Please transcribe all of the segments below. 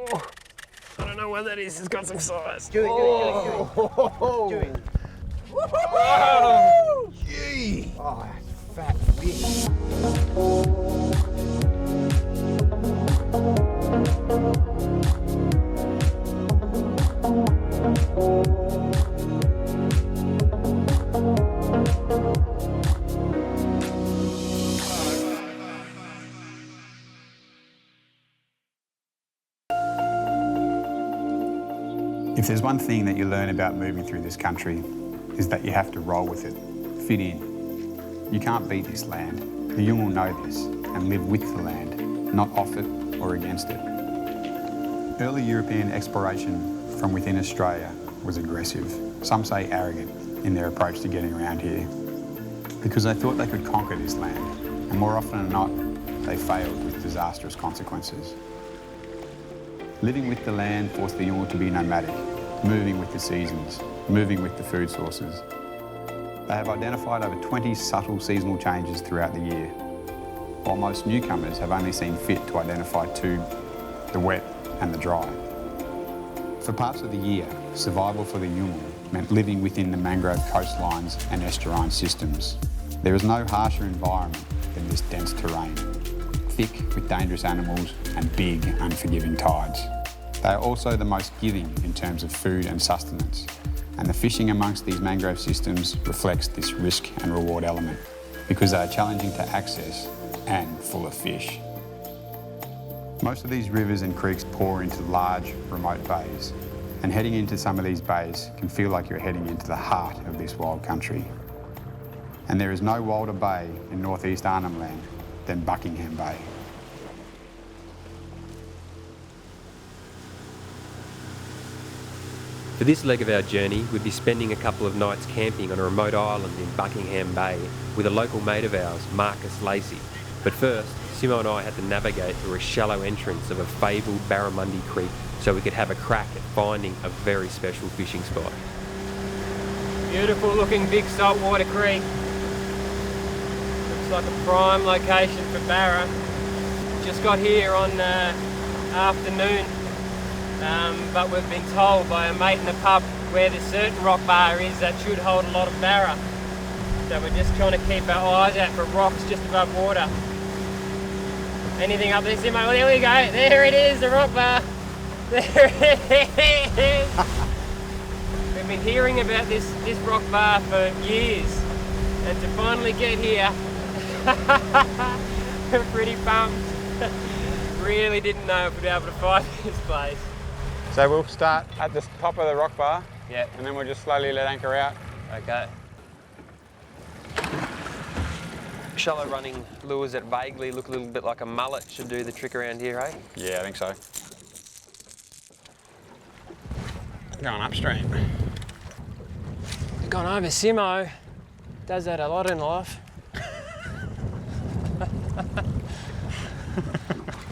Oh, I don't know what that is. It's got some size. Do it. Whoa! Gee! Oh, that's fat fish. If there's one thing that you learn about moving through this country, is that you have to roll with it, fit in. You can't beat this land. The Yolngu know this and live with the land, not off it or against it. Early European exploration from within Australia was aggressive, some say arrogant, in their approach to getting around here, because they thought they could conquer this land, and more often than not, they failed with disastrous consequences. Living with the land forced the Yolngu to be nomadic, moving with the seasons, moving with the food sources. They have identified over 20 subtle seasonal changes throughout the year, while most newcomers have only seen fit to identify two, the wet and the dry. For parts of the year, survival for the Yolngu meant living within the mangrove coastlines and estuarine systems. There is no harsher environment than this dense terrain, thick with dangerous animals and big, unforgiving tides. They are also the most giving in terms of food and sustenance, and the fishing amongst these mangrove systems reflects this risk and reward element, because they are challenging to access and full of fish. Most of these rivers and creeks pour into large, remote bays, and heading into some of these bays can feel like you're heading into the heart of this wild country. And there is no wilder bay in East Arnhem Land than Buckingham Bay. For this leg of our journey, we'd be spending a couple of nights camping on a remote island in Buckingham Bay with a local mate of ours, Marcus Lacey. But first, Simo and I had to navigate through a shallow entrance of a fabled Barramundi creek so we could have a crack at finding a very special fishing spot. Beautiful looking big saltwater creek. Looks like a prime location for Barra. Just got here on afternoon, but we've been told by a mate in the pub where this certain rock bar is that should hold a lot of Barra. So we're just trying to keep our eyes out for rocks just above water. Anything up there, Simo? Well, there we go. There it is, the rock bar. There it is. We've been hearing about this rock bar for years, and to finally get here, we're pretty pumped. Really didn't know if we'd be able to find this place. So we'll start at the top of the rock bar, Yeah. and then we'll just slowly let anchor out. Okay. Shallow running lures that vaguely look a little bit like a mullet should do the trick around here, eh? Yeah, I think so. Going upstream. Gone over Simo. Does that a lot in life.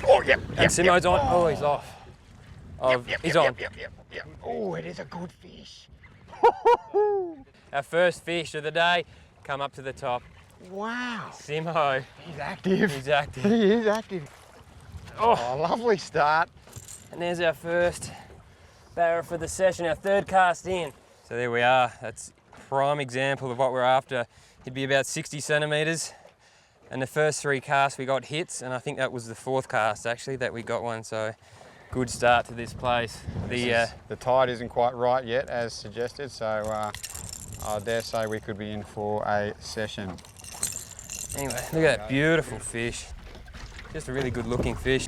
Oh, yep. And Simo's on. Oh, he's off. He's on. Yep. Oh, it is a good fish. Our first fish of the day. Come up to the top. Wow. Simo. He's active. He's active. He is active. Oh, lovely start. And there's our first barra for the session, our third cast in. So there we are. That's a prime example of what we're after. He'd be about 60 centimetres. And the first three casts we got hits, and I think that was the fourth cast actually that we got one. So good start to this place. The tide isn't quite right yet as suggested, so I dare say we could be in for a session. Anyway, look at that beautiful fish. Just a really good looking fish.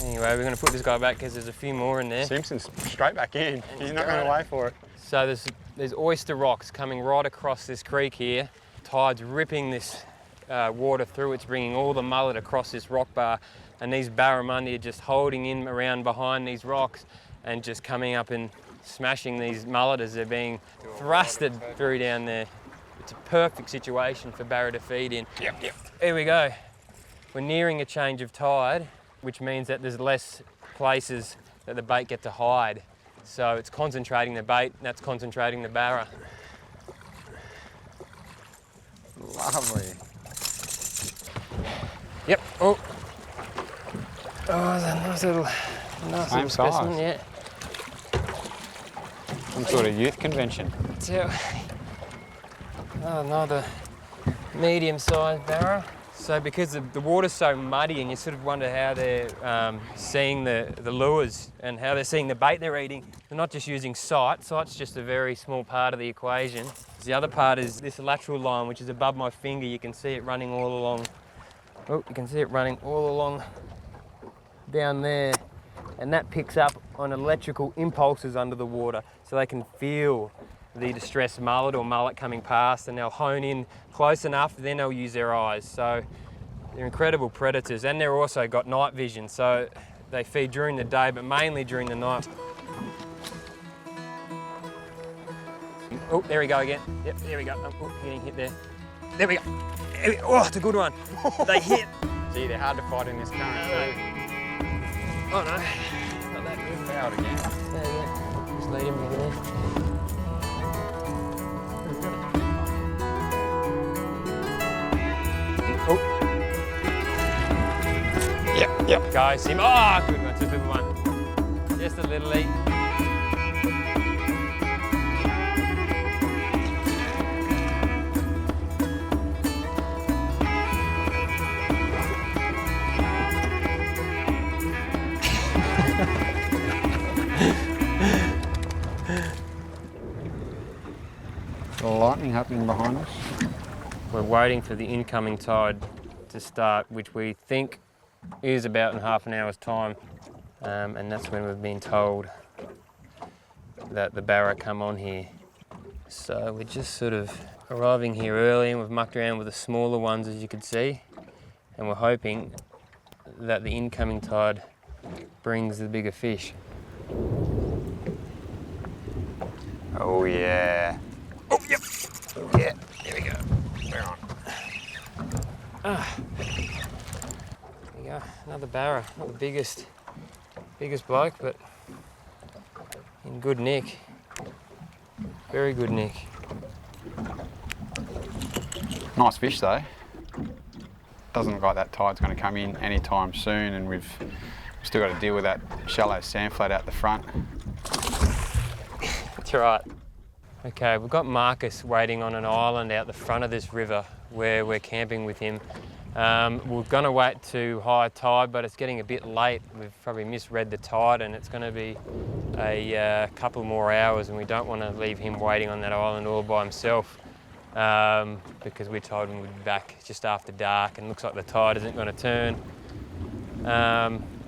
Anyway, we're going to put this guy back because there's a few more in there. Simpson's straight back in. He's not going to wait for it. So there's oyster rocks coming right across this creek here. Tide's ripping this water through. It's bringing all the mullet across this rock bar, and these barramundi are just holding in around behind these rocks and just coming up and smashing these mullet as they're being thrusted through down there. It's a perfect situation for barra to feed in. Yep. Here we go. We're nearing a change of tide, which means that there's less places that the bait get to hide. So it's concentrating the bait, and that's concentrating the barra. Lovely. Yep. Oh. Oh, there's a nice Same little specimen, size. yeah. Some sort of youth convention. So, oh, another medium-sized barra. So because the water's so muddy and you sort of wonder how they're seeing the lures and how they're seeing the bait they're eating, they're not just using sight. Sight's just a very small part of the equation. The other part is this lateral line, which is above my finger. You can see it running all along. Oh, you can see it running all along down there. And that picks up on electrical impulses under the water, so they can feel the distressed mullet or mullet coming past, and they'll hone in close enough, then they'll use their eyes. So they're incredible predators, and they're also got night vision, so they feed during the day, but mainly during the night. Oh, there we go again. Yep, there we go. Oh, getting hit there. There we go. Oh, it's a good one. They hit. Gee, they're hard to fight in this current too. Oh no, not that good. Out again. There you go. Just lead him over there. Oh. Yep. Go, Sim. Oh, good one. It's a good one. Just a little eat. Lightning happening behind us. We're waiting for the incoming tide to start, which we think is about in half an hour's time, and that's when we've been told that the barra come on here. So we're just sort of arriving here early, and we've mucked around with the smaller ones, as you can see, and we're hoping that the incoming tide brings the bigger fish. Oh yeah. Oh, yep. Yeah, here we go. We're on. There we go, another barra. Not the biggest bloke, but in good nick. Very good nick. Nice fish though. Doesn't look like that tide's going to come in anytime soon, and we've still got to deal with that shallow sand flat out the front. That's right. Okay, we've got Marcus waiting on an island out the front of this river where we're camping with him. We're going to wait to high tide, but it's getting a bit late. We've probably misread the tide, and it's going to be a couple more hours, and we don't want to leave him waiting on that island all by himself, because we told him we'd be back just after dark, and looks like the tide isn't going to turn.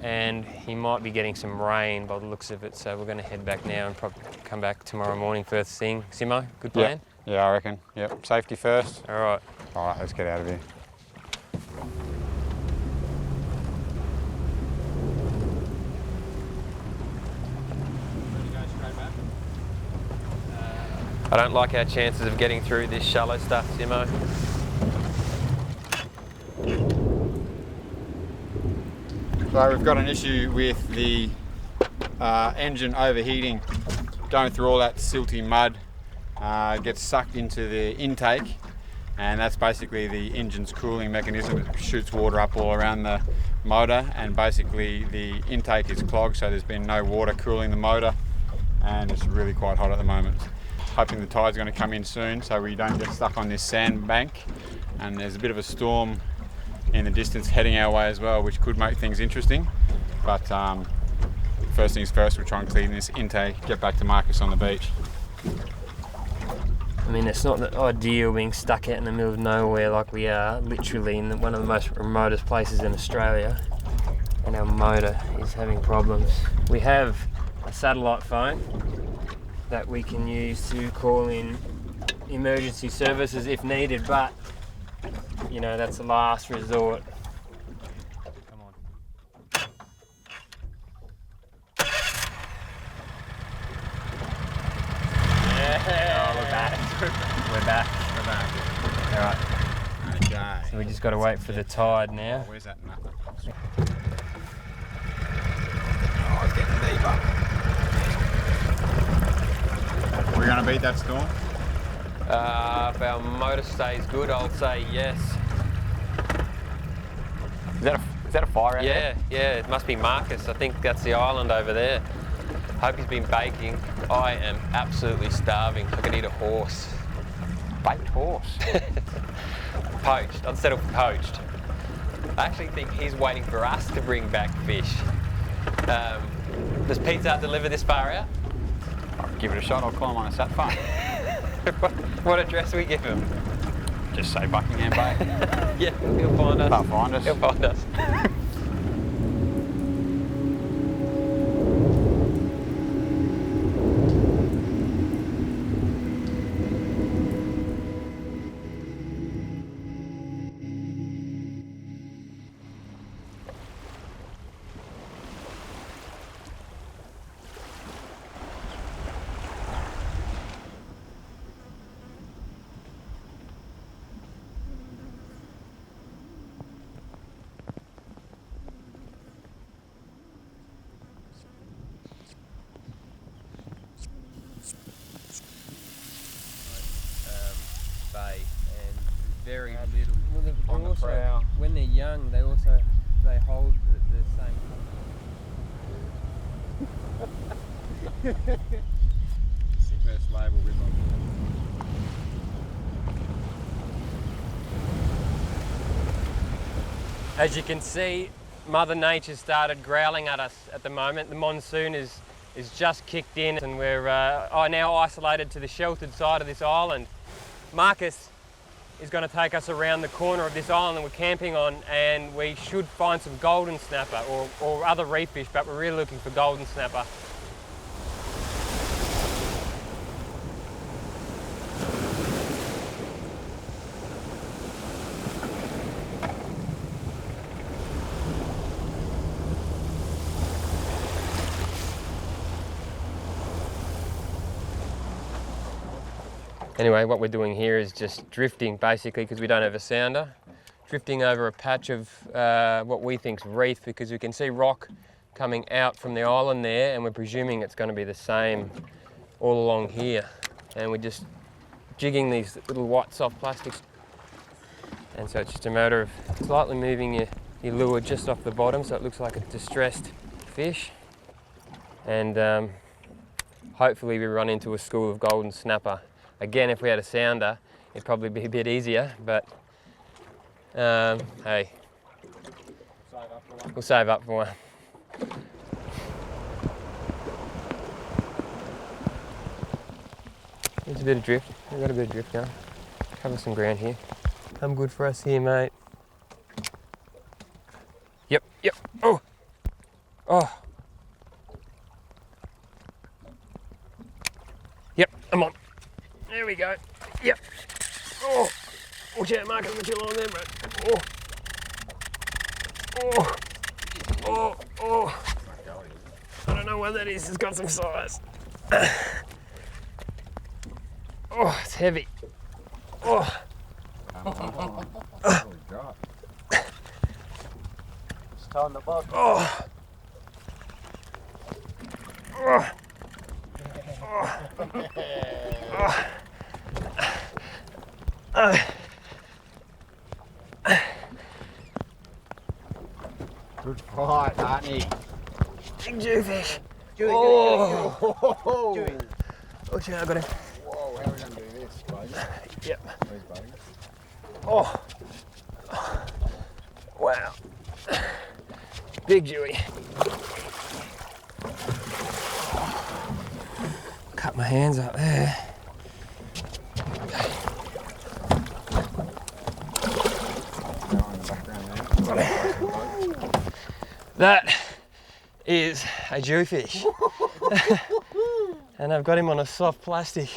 And he might be getting some rain by the looks of it, so we're going to head back now and probably come back tomorrow morning first thing. Simo, good plan? Yeah, I reckon. Yep, safety first. All right. All right, let's get out of here. I don't like our chances of getting through this shallow stuff, Simo. So we've got an issue with the engine overheating, going through all that silty mud, gets sucked into the intake, and that's basically the engine's cooling mechanism. It shoots water up all around the motor, and basically the intake is clogged, so there's been no water cooling the motor, and it's really quite hot at the moment. Hoping the tide's going to come in soon so we don't get stuck on this sandbank, and there's a bit of a storm in the distance heading our way as well, which could make things interesting. But first things first, we'll try and clean this intake, get back to Marcus on the beach. I mean, it's not ideal being stuck out in the middle of nowhere like we are, literally in one of the most remotest places in Australia, and our motor is having problems. We have a satellite phone that we can use to call in emergency services if needed, but you know, that's the last resort. Come on. Yeah. Oh, we're back. We're back. All right. Okay. So we just got to wait for the tide now. Where's that nut? Oh, it's getting deeper. We're going to beat that storm? If our motor stays good, I'll say yes. Is that Is that a fire out there? Yeah, it must be Marcus. I think that's the island over there. Hope he's been baking. I am absolutely starving. I could eat a horse. Baked horse. Poached. I'd settle for poached. I actually think he's waiting for us to bring back fish. Does Pizza Hut deliver this far out? I'll give it a shot. I'll climb on a sat phone. What address we give him? Just say Buckingham Bay. Yeah, he'll find us. They'll find us. He'll find us. Bay and very little on the prow. When they're young, they hold the same. It's the first label rip off. As you can see, Mother Nature started growling at us at the moment. The monsoon is just kicked in and we're now isolated to the sheltered side of this island. Marcus is going to take us around the corner of this island that we're camping on, and we should find some golden snapper or other reef fish, but we're really looking for golden snapper. Anyway, what we're doing here is just drifting basically because we don't have a sounder. Drifting over a patch of what we think is reef because we can see rock coming out from the island there and we're presuming it's going to be the same all along here. And we're just jigging these little white soft plastics. And so it's just a matter of slightly moving your lure just off the bottom so it looks like a distressed fish. And hopefully we run into a school of golden snapper. Again, if we had a sounder, it'd probably be a bit easier, but hey, we'll save up for one. There's a bit of drift. We've got a bit of drift going. Cover some ground here. Come good for us here, mate. Yep. Oh. Yep, I'm on. There we go. Yep. Oh. Watch out, Marcus, what you on there, bro. Oh. I don't know what that is. It's got some size. Oh, it's heavy. Oh. It's time the bug. Oh. Good fight, Hartney. Big jewfish. Dewey. Watch out, I got him. Whoa, how are we going to do this, Buddy? Yep. Where's Buddy? Oh. Wow. Big Dewey. Cut my hands up there. That is a jewfish. And I've got him on a soft plastic.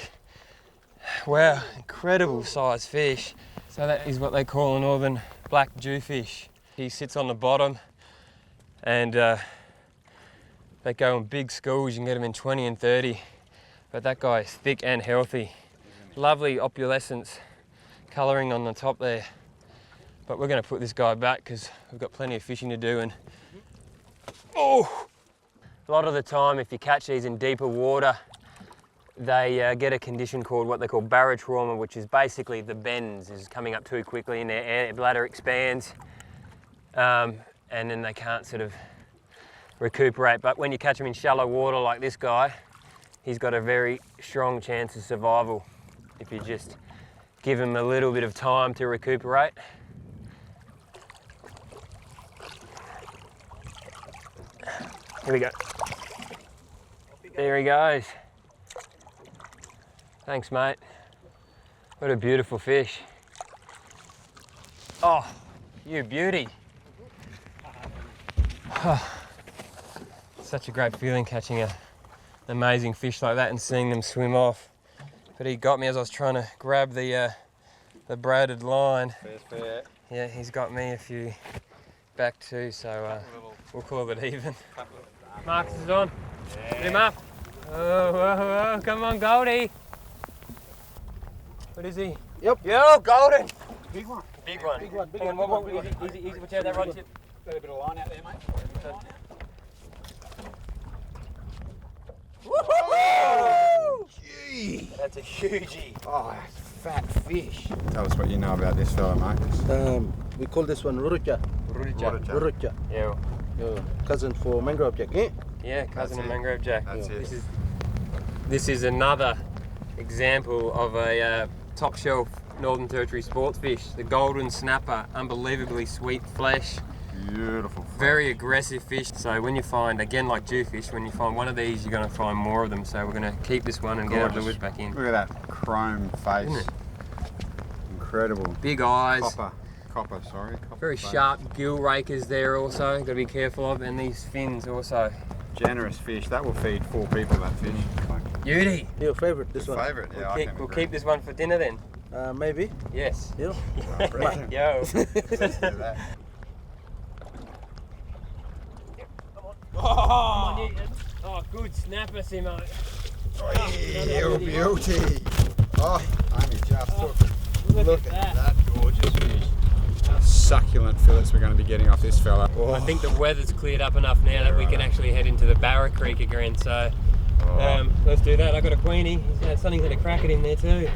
Wow, incredible size fish. So that is what they call a northern black jewfish. He sits on the bottom and they go in big schools. You can get them in 20 and 30. But that guy is thick and healthy. Lovely opalescence colouring on the top there. But we're going to put this guy back because we've got plenty of fishing to do. And oh! A lot of the time, if you catch these in deeper water, they get a condition called what they call barotrauma, which is basically the bends is coming up too quickly and their bladder expands. and then they can't sort of recuperate. But when you catch them in shallow water like this guy, he's got a very strong chance of survival if you just give him a little bit of time to recuperate. Here we go. There he goes. Thanks, mate. What a beautiful fish. Oh, you beauty. Such a great feeling catching an amazing fish like that and seeing them swim off. But he got me as I was trying to grab the braided line. Fair. Yeah, he's got me a few back too, so we'll call it even. Marcus is on. Get him up. Oh, come on, Goldie. What is he? Yep. Yo, golden. Big one. Big one. Big one. Big Hang one. on, easy. Watch out that rod tip. Got a bit of line out there, mate. Woohoo! Gee. That's a hugie. Oh, fat fish. Tell us what you know about this fella, mate. We call this one Rurucha. Rurucha. Yeah. Cousin for mangrove jack. Eh? Yeah, cousin of it. mangrove jack. That's it. This is another example of a top shelf Northern Territory sports fish. The golden snapper, unbelievably sweet flesh. Beautiful. Very aggressive fish. So when you find, again like jewfish, when you find one of these, you're going to find more of them. So we're going to keep this one and get our lures back in. Look at that chrome face. Isn't it? Incredible. Big eyes. Copper, sorry. Very face. sharp gill rakers there also, got to be careful of, and these fins also. Generous fish. That will feed 4 people, that fish. Beauty. Your favorite, this one? Favourite, yeah. We'll keep this one for dinner then. Maybe. Yes. Yeah. Yo. Oh, good snapper, Simo. Oh, beauty. Oh, only just took. Look at that. Gorgeous fish. Succulent fillets we're going to be getting off this fella. Oh. I think the weather's cleared up enough now that we can actually head into the Barra Creek again, so let's do that. I got a queenie. Sonny's had a crack at him there too.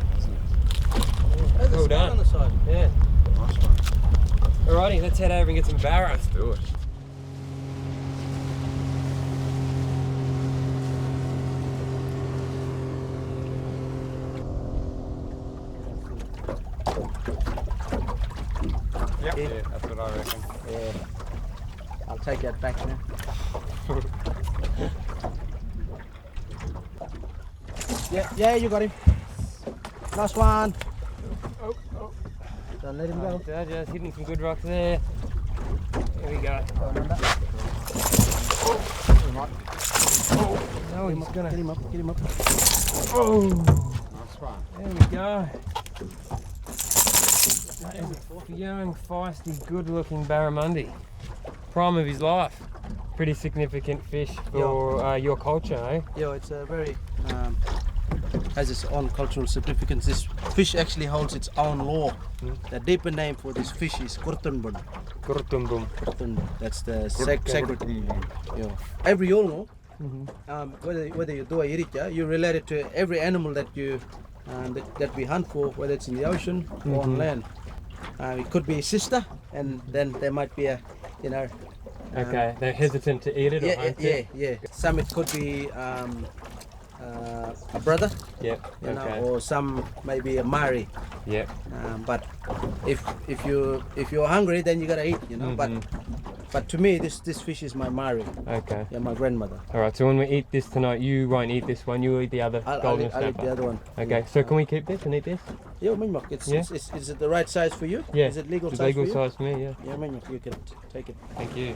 Well done. On the side. Yeah. Nice one. Alrighty, let's head over and get some Barra. Let's do it. Yep. Yeah, that's what I reckon. Yeah. I'll take that back now. Yeah, you got him. Last one. Don't let him go. Just hitting some good rocks there. There we go. No, he's gonna Get him up. Oh, Nice one. there we go. That is a young, feisty, good-looking barramundi. Prime of his life. Pretty significant fish for your culture, eh? Yeah, it's a very has its own cultural significance. This fish actually holds its own law. The deeper name for this fish is Kurtunbun. Kurtumbum. That's the sacred. Yeah. Every Yolngu, whether you do a iricha, you relate it to every animal that you that we hunt for, whether it's in the ocean or on land. It could be a sister, and then there might be a, Okay, they're hesitant to eat it or hunt it? Yeah. Some it could be a brother, Yep, okay. or some maybe a Mari. Yep. But if you're hungry, then you gotta eat, But to me, this fish is my Mari. Okay. Yeah, my grandmother. Alright, so when we eat this tonight, you won't eat this one, you'll eat the other golden I'll eat snapper. the other one. Okay, so can we keep this and eat this? Yeah, Minmok, is it the right size for you? Yeah. Is it legal It's size legal for you? size for me, yeah. Yeah, Minmok, you can take it. Thank you.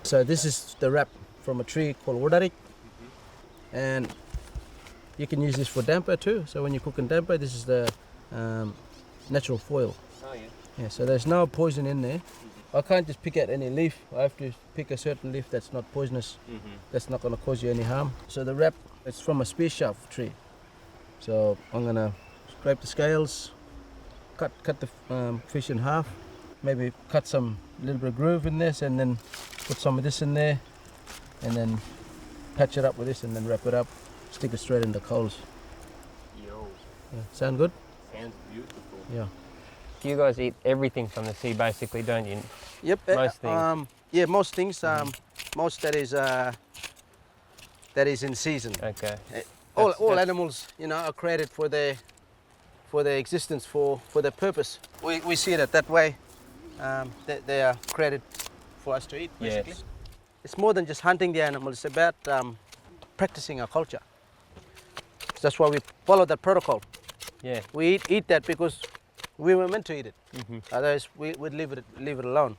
So this is the wrap from a tree called wodarik, and you can use this for damper too. So when you cook in damper, this is the natural foil. Oh yeah. Yeah, so there's no poison in there. I can't just pick out any leaf. I have to pick a certain leaf that's not poisonous. That's not going to cause you any harm. So the wrap, it's from a spear shaft tree. So I'm going to scrape the scales, cut the fish in half, maybe cut some little bit of groove in this, and then put some of this in there, and then patch it up with this, and then wrap it up, stick it straight in the coals. Yo. Yeah. Sound good? Sounds beautiful. Yeah. You guys eat everything from the sea, basically, don't you? Yep. Most things. Yeah, most things. Most that is in season. Okay. All animals, you know, are created for their existence, for their purpose. We see it that way. They are created for us to eat, basically. Yes. It's more than just hunting the animal. It's about practicing our culture. That's why we follow that protocol. Yeah. We eat that because we were meant to eat it. Mm-hmm. Otherwise, we would leave it alone.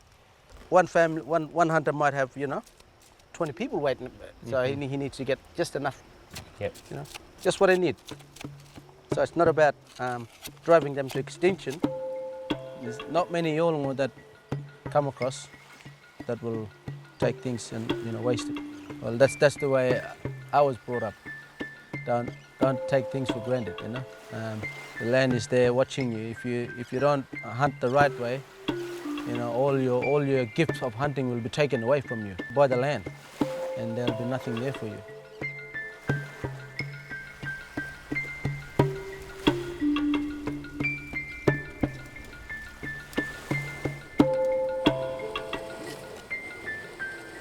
One family, one hunter might have, 20 people waiting, so he needs to get just enough. Yep. Just what I need. So it's not about driving them to extinction. There's not many yolngu that come across that will take things and waste it. Well, that's the way I was brought up. Don't take things for granted. The land is there watching you. If you don't hunt the right way, all your gifts of hunting will be taken away from you by the land, and there'll be nothing there for you.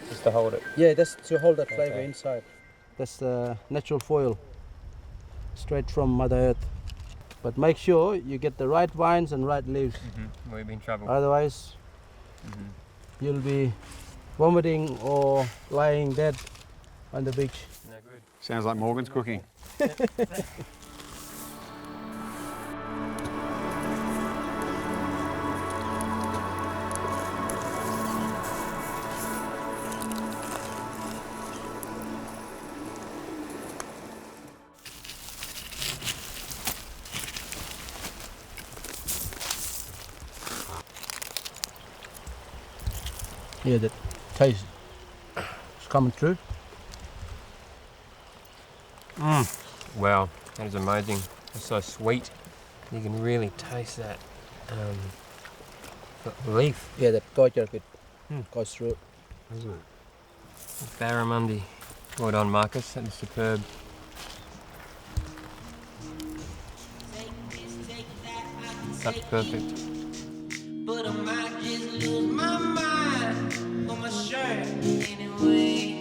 Just to hold it. Yeah, that's to hold that flavour Okay. inside. That's the natural foil, straight from Mother Earth. But make sure you get the right vines and right leaves. Mm-hmm. We'll be in trouble. Otherwise, you'll be vomiting or lying dead on the beach. No good. Sounds like Morgan's cooking. Yeah, that taste is coming through. Wow, that is amazing. It's so sweet. You can really taste that leaf. Yeah, that goiter bit goes through. Barramundi. Well done, Marcus. That is superb. That's perfect. But I might just lose my mind on my shirt anyway.